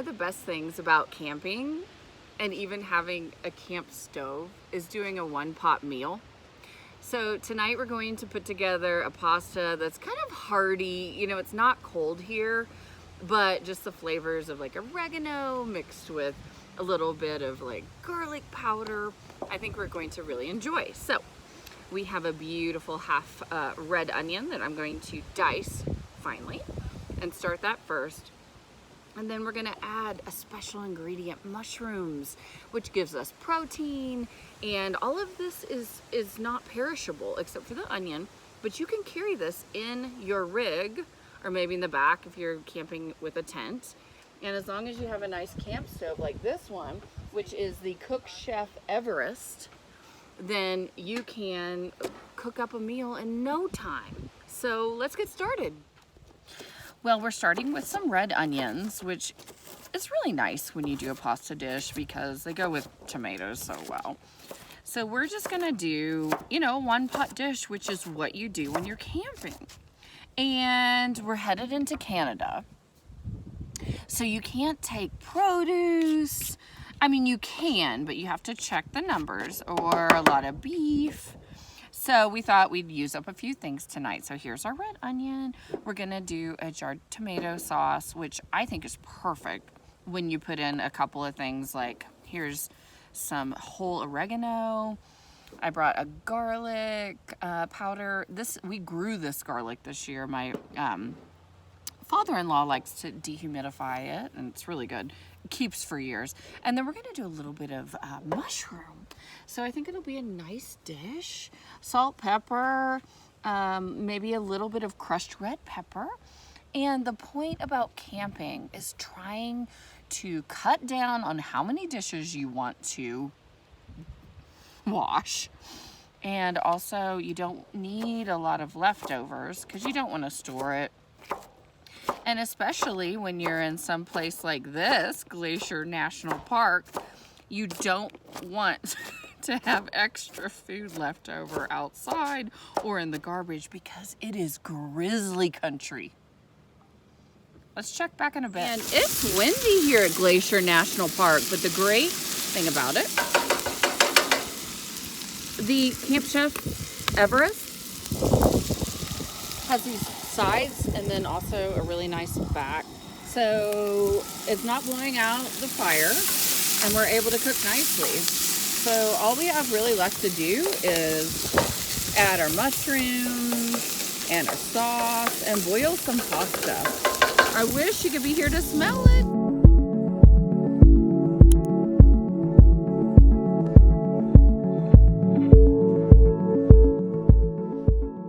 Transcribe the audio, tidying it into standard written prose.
of the best things about camping and even having a camp stove is doing a one-pot meal. So tonight we're going to put together a pasta that's kind of hearty. You know, it's not cold here, but just the flavors of like oregano mixed with a little bit of like garlic powder, I think we're going to really enjoy. So we have a beautiful half red onion that I'm going to dice finely and start that first. And then we're gonna add a special ingredient, mushrooms, which gives us protein. And all of this is not perishable except for the onion, but you can carry this in your rig or maybe in the back if you're camping with a tent. And as long as you have a nice camp stove like this one, which is the Cook Chef Everest, then you can cook up a meal in no time. So let's get started. Well, we're starting with some red onions, which is really nice when you do a pasta dish because they go with tomatoes so well. So we're just gonna do, you know, one pot dish, which is what you do when you're camping. And we're headed into Canada. So you can't take produce. I mean, you can, but you have to check the numbers, or a lot of beef. So we thought we'd use up a few things tonight. So here's our red onion. We're gonna do a jarred tomato sauce, which I think is perfect when you put in a couple of things like, here's some whole oregano. I brought a garlic powder. We grew this garlic this year. My father-in-law likes to dehumidify it, and it's really good. It keeps for years. And then we're gonna do a little bit of mushroom. So I think it'll be a nice dish. Salt, pepper, maybe a little bit of crushed red pepper. And the point about camping is trying to cut down on how many dishes you want to wash. And also you don't need a lot of leftovers because you don't want to store it. And especially when you're in some place like this, Glacier National Park, you don't want to have extra food left over outside or in the garbage because it is grizzly country. Let's check back in a bit. And it's windy here at Glacier National Park, but the great thing about it, the Camp Chef Everest has these sides and then also a really nice back. So it's not blowing out the fire and we're able to cook nicely. So all we have really left to do is add our mushrooms and our sauce and boil some pasta. I wish you could be here to smell it.